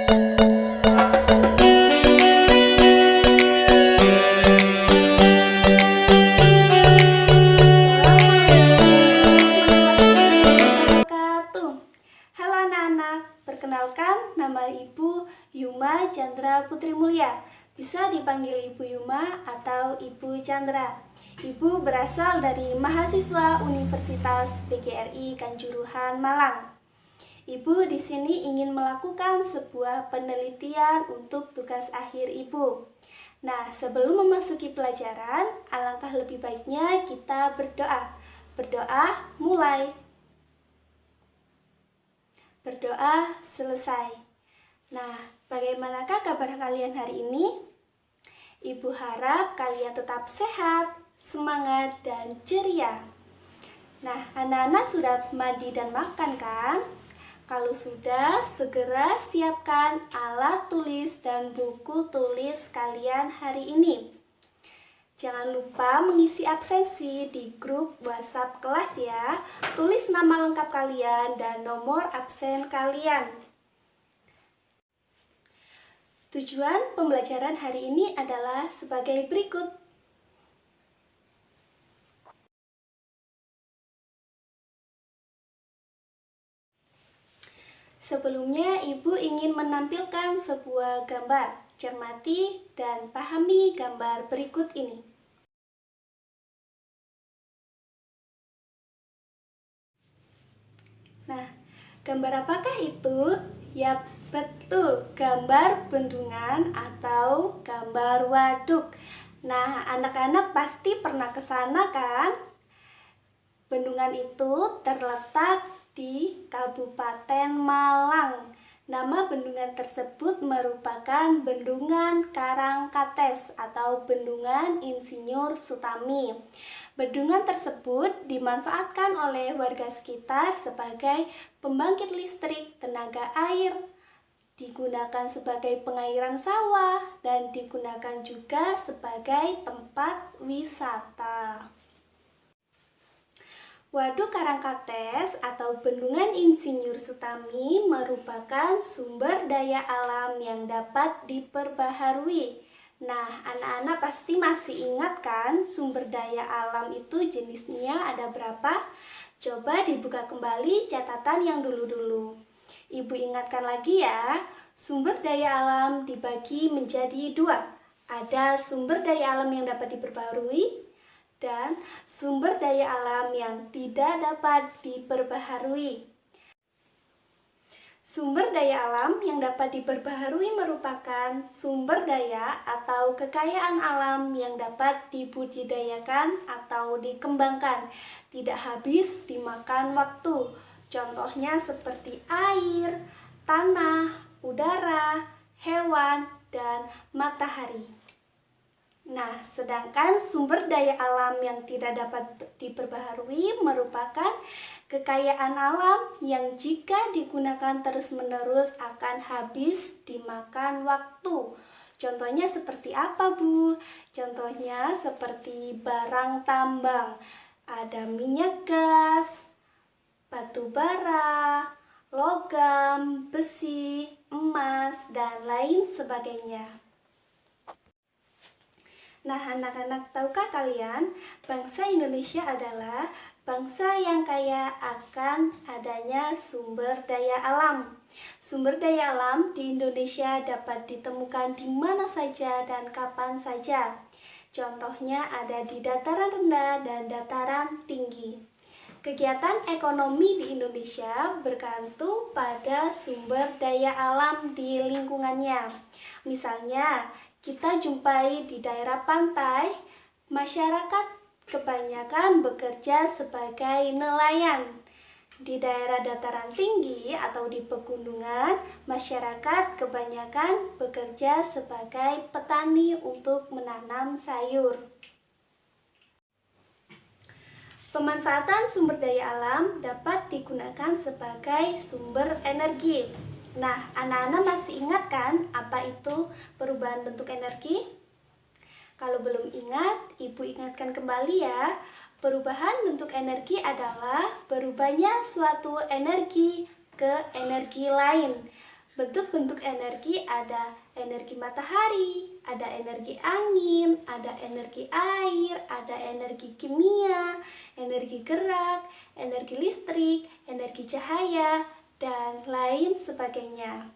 Halo anak-anak, perkenalkan nama Ibu Yuma Chandra Putri Mulia. Bisa dipanggil Ibu Yuma atau Ibu Chandra. Ibu berasal dari mahasiswa Universitas PGRI Kanjuruhan, Malang. Ibu di sini ingin melakukan sebuah penelitian untuk tugas akhir Ibu. Nah, sebelum memasuki pelajaran, alangkah lebih baiknya kita berdoa. Berdoa mulai. Berdoa selesai. Nah, bagaimanakah kabar kalian hari ini? Ibu harap kalian tetap sehat, semangat, dan ceria. Nah, anak-anak sudah mandi dan makan kan? Kalau sudah, segera siapkan alat tulis dan buku tulis kalian hari ini. Jangan lupa mengisi absensi di grup WhatsApp kelas ya. Tulis nama lengkap kalian dan nomor absen kalian. Tujuan pembelajaran hari ini adalah sebagai berikut. Sebelumnya, Ibu ingin menampilkan sebuah gambar. Cermati dan pahami gambar berikut ini. Nah, gambar apakah itu? Yaps, betul, gambar bendungan atau gambar waduk. Nah, anak-anak pasti pernah ke sana kan? Bendungan itu terletak di Kabupaten Malang. Nama bendungan tersebut merupakan Bendungan Karangkates atau Bendungan Insinyur Sutami. Bendungan tersebut dimanfaatkan oleh warga sekitar sebagai pembangkit listrik tenaga air, digunakan sebagai pengairan sawah, dan digunakan juga sebagai tempat wisata. Waduk Karangkates atau Bendungan Insinyur Sutami merupakan sumber daya alam yang dapat diperbaharui. Nah, anak-anak pasti masih ingat kan sumber daya alam itu jenisnya ada berapa? Coba dibuka kembali catatan yang dulu-dulu. Ibu ingatkan lagi ya, sumber daya alam dibagi menjadi dua. Ada sumber daya alam yang dapat diperbaharui dan sumber daya alam yang tidak dapat diperbaharui. Sumber daya alam yang dapat diperbaharui merupakan sumber daya atau kekayaan alam yang dapat dibudidayakan atau dikembangkan, tidak habis dimakan waktu. Contohnya seperti air, tanah, udara, hewan, dan matahari. Nah, sedangkan sumber daya alam yang tidak dapat diperbaharui merupakan kekayaan alam yang jika digunakan terus-menerus akan habis dimakan waktu. Contohnya seperti apa, Bu? Contohnya seperti barang tambang. Ada minyak gas, batu bara, logam, besi, emas, dan lain sebagainya. Nah, anak-anak, tahukah kalian, bangsa Indonesia adalah bangsa yang kaya akan adanya sumber daya alam. Sumber daya alam di Indonesia dapat ditemukan di mana saja dan kapan saja. Contohnya ada di dataran rendah dan dataran tinggi. Kegiatan ekonomi di Indonesia bergantung pada sumber daya alam di lingkungannya. Misalnya, kita jumpai di daerah pantai, masyarakat kebanyakan bekerja sebagai nelayan. Di daerah dataran tinggi atau di pegunungan, masyarakat kebanyakan bekerja sebagai petani untuk menanam sayur. Pemanfaatan sumber daya alam dapat digunakan sebagai sumber energi. Nah, anak-anak masih ingat kan apa itu perubahan bentuk energi? Kalau belum ingat, Ibu ingatkan kembali ya. Perubahan bentuk energi adalah berubahnya suatu energi ke energi lain. Bentuk-bentuk energi ada energi matahari, ada energi angin, ada energi air, ada energi kimia, energi gerak, energi listrik, energi cahaya, dan lain sebagainya.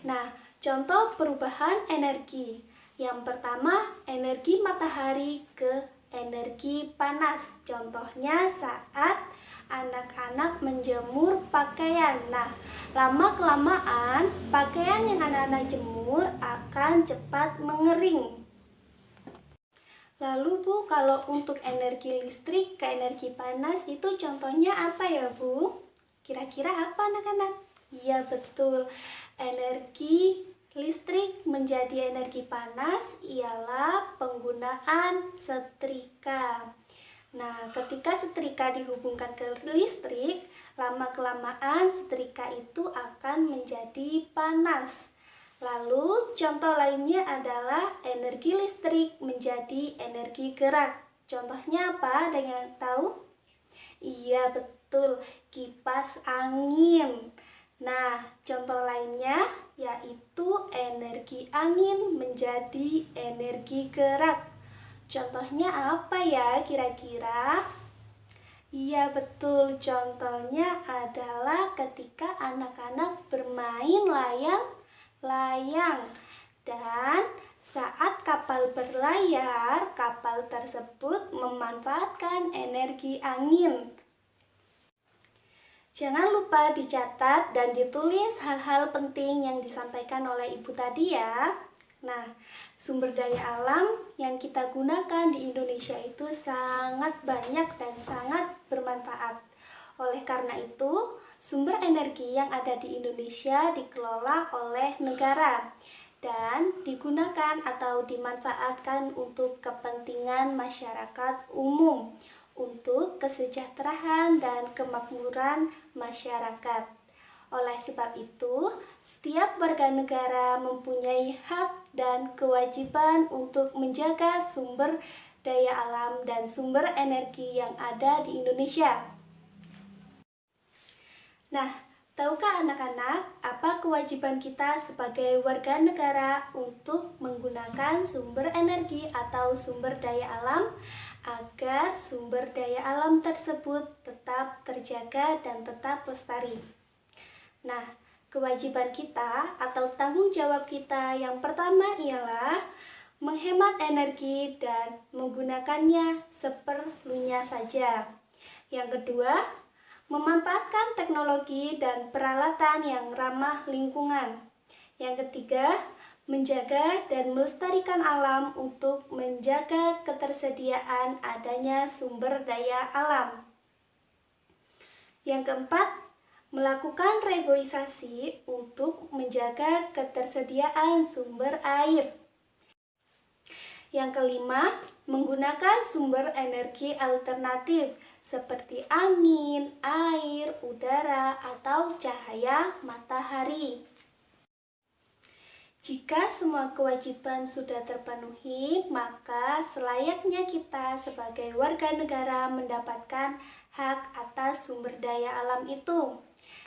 Nah, contoh perubahan energi. Yang pertama, energi matahari ke energi panas. Contohnya saat anak-anak menjemur pakaian. Nah, lama-kelamaan pakaian yang anak-anak jemur akan cepat mengering. Lalu Bu, kalau untuk energi listrik ke energi panas itu contohnya apa ya Bu? Kira-kira apa anak-anak? Iya betul, energi listrik menjadi energi panas ialah penggunaan setrika. Nah, ketika setrika dihubungkan ke listrik, lama-kelamaan setrika itu akan menjadi panas. Lalu, contoh lainnya adalah energi listrik menjadi energi gerak. Contohnya apa? Ada yang tahu? Iya, betul, kipas angin. Nah, contoh lainnya yaitu energi angin menjadi energi gerak. Contohnya apa ya kira-kira? Iya betul, contohnya adalah ketika anak-anak bermain layang-layang. Dan saat kapal berlayar, kapal tersebut memanfaatkan energi angin. Jangan lupa dicatat dan ditulis hal-hal penting yang disampaikan oleh Ibu tadi ya. Nah, sumber daya alam yang kita gunakan di Indonesia itu sangat banyak dan sangat bermanfaat. Oleh karena itu, sumber energi yang ada di Indonesia dikelola oleh negara dan digunakan atau dimanfaatkan untuk kepentingan masyarakat umum, untuk kesejahteraan dan kemakmuran masyarakat. Oleh sebab itu, setiap warga negara mempunyai hak dan kewajiban untuk menjaga sumber daya alam dan sumber energi yang ada di Indonesia. Nah, tahukah anak-anak apa kewajiban kita sebagai warga negara untuk menggunakan sumber energi atau sumber daya alam agar sumber daya alam tersebut tetap terjaga dan tetap lestari? Nah, kewajiban kita atau tanggung jawab kita yang pertama ialah menghemat energi dan menggunakannya seperlunya saja. Yang kedua, memanfaatkan teknologi dan peralatan yang ramah lingkungan. Yang ketiga, menjaga dan melestarikan alam untuk menjaga ketersediaan adanya sumber daya alam. Yang keempat, melakukan reboisasi untuk menjaga ketersediaan sumber air. Yang kelima, menggunakan sumber energi alternatif seperti angin, air, udara, atau cahaya matahari. Jika semua kewajiban sudah terpenuhi, maka selayaknya kita sebagai warga negara mendapatkan hak atas sumber daya alam itu.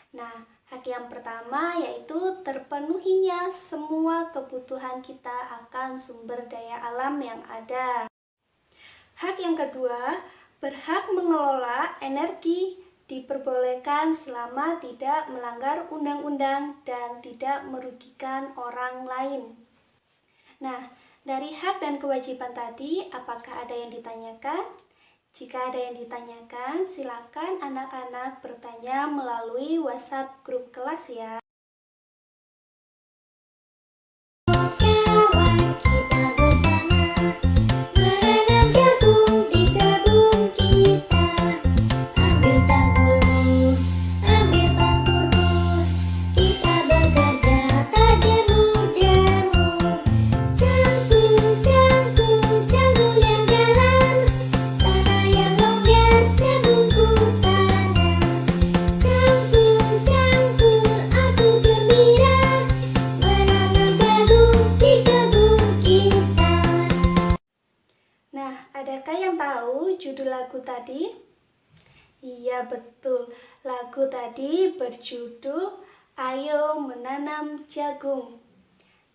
Nah, hak yang pertama yaitu terpenuhinya semua kebutuhan kita akan sumber daya alam yang ada. Hak yang kedua, berhak mengelola energi diperbolehkan selama tidak melanggar undang-undang dan tidak merugikan orang lain. Nah, dari hak dan kewajiban tadi, apakah ada yang ditanyakan? Jika ada yang ditanyakan, silakan anak-anak bertanya melalui WhatsApp grup kelas ya. Adakah yang tahu judul lagu tadi? Iya betul, lagu tadi berjudul Ayo menanam jagung.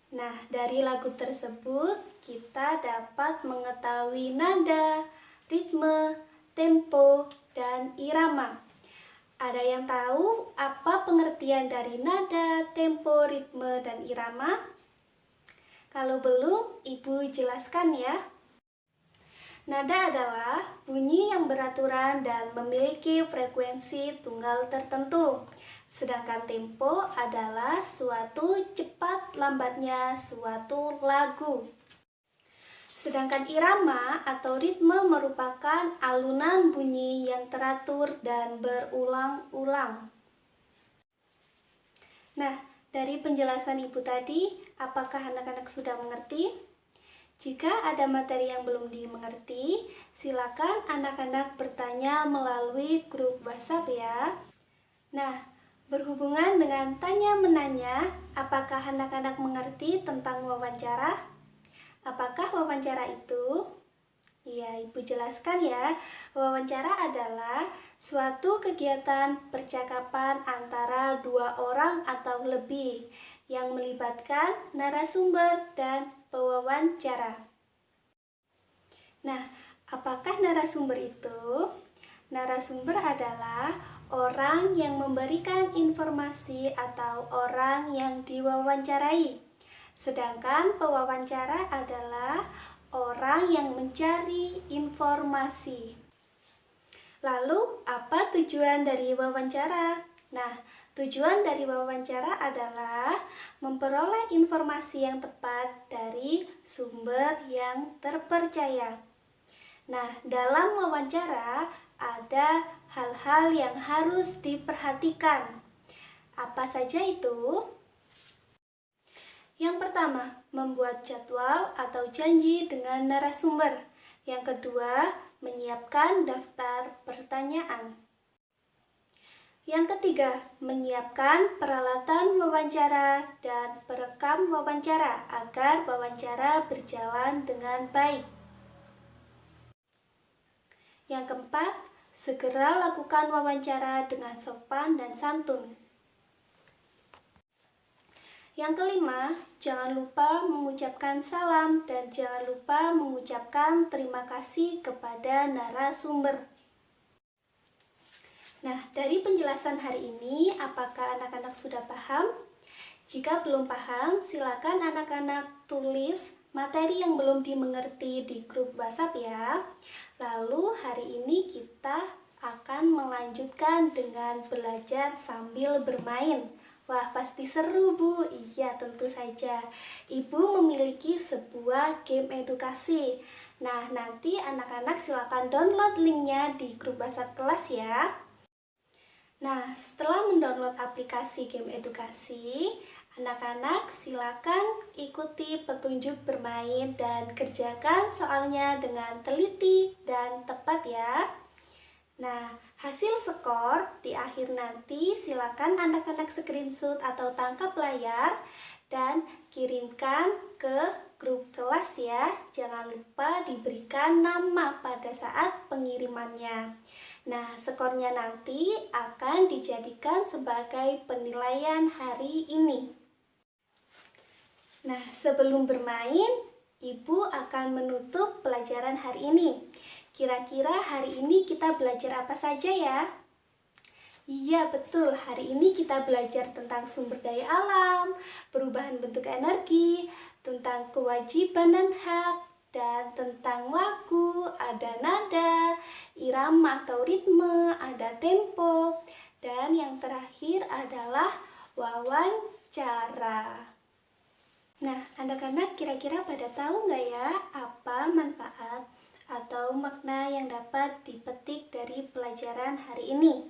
Nah, dari lagu tersebut kita dapat mengetahui nada, ritme, tempo, dan irama. Ada yang tahu apa pengertian dari nada, tempo, ritme, dan irama? Kalau belum, Ibu jelaskan ya. Nada adalah bunyi yang beraturan dan memiliki frekuensi tunggal tertentu. Sedangkan tempo adalah suatu cepat lambatnya suatu lagu. Sedangkan irama atau ritme merupakan alunan bunyi yang teratur dan berulang-ulang. Nah, dari penjelasan Ibu tadi, apakah anak-anak sudah mengerti? Jika ada materi yang belum dimengerti, silakan anak-anak bertanya melalui grup WhatsApp ya. Nah, berhubungan dengan tanya-menanya, apakah anak-anak mengerti tentang wawancara? Apakah wawancara itu? Ya, Ibu jelaskan ya. Wawancara adalah suatu kegiatan percakapan antara dua orang atau lebih yang melibatkan narasumber dan pewawancara. Nah, apakah narasumber itu? Narasumber adalah orang yang memberikan informasi atau orang yang diwawancarai. Sedangkan pewawancara adalah orang yang mencari informasi. Lalu, apa tujuan dari wawancara? Nah, tujuan dari wawancara adalah memperoleh informasi yang tepat dari sumber yang terpercaya. Nah, dalam wawancara ada hal-hal yang harus diperhatikan. Apa saja itu? Yang pertama, membuat jadwal atau janji dengan narasumber. Yang kedua, menyiapkan daftar pertanyaan. Yang ketiga, menyiapkan peralatan wawancara dan perekam wawancara agar wawancara berjalan dengan baik. Yang keempat, segera lakukan wawancara dengan sopan dan santun. Yang kelima, jangan lupa mengucapkan salam dan jangan lupa mengucapkan terima kasih kepada narasumber. Nah, dari penjelasan hari ini, apakah anak-anak sudah paham? Jika belum paham, silakan anak-anak tulis materi yang belum dimengerti di grup WhatsApp ya. Lalu hari ini kita akan melanjutkan dengan belajar sambil bermain. Wah, pasti seru, Bu. Iya, tentu saja. Ibu memiliki sebuah game edukasi. Nah, nanti anak-anak silakan download linknya di grup WhatsApp kelas ya. Nah, setelah mendownload aplikasi game edukasi, anak-anak silakan ikuti petunjuk bermain dan kerjakan soalnya dengan teliti dan tepat ya. Nah, hasil skor di akhir nanti silakan anak-anak screenshot atau tangkap layar dan kirimkan ke grup kelas ya. Jangan lupa diberikan nama pada saat pengirimannya. Nah, skornya nanti akan dijadikan sebagai penilaian hari ini. Nah, sebelum bermain, Ibu akan menutup pelajaran hari ini. Kira-kira hari ini kita belajar apa saja ya? Iya, betul. Hari ini kita belajar tentang sumber daya alam, perubahan bentuk energi, tentang kewajiban dan hak, dan tentang lagu, ada nada, irama atau ritme, ada tempo, dan yang terakhir adalah wawancara. Nah, anak-anak kira-kira pada tahu nggak ya apa manfaat atau makna yang dapat dipetik dari pelajaran hari ini?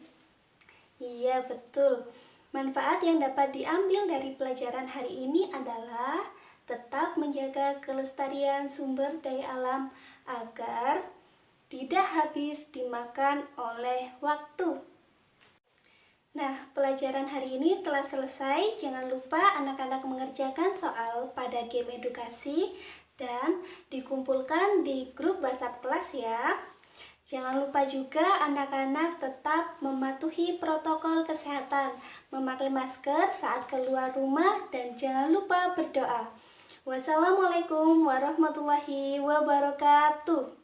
Iya, betul. Manfaat yang dapat diambil dari pelajaran hari ini adalah tetap menjaga kelestarian sumber daya alam agar tidak habis dimakan oleh waktu. Nah, pelajaran hari ini telah selesai. Jangan lupa anak-anak mengerjakan soal pada game edukasi dan dikumpulkan di grup WhatsApp kelas ya. Jangan lupa juga anak-anak tetap mematuhi protokol kesehatan, memakai masker saat keluar rumah, dan jangan lupa berdoa. Wassalamualaikum warahmatullahi wabarakatuh.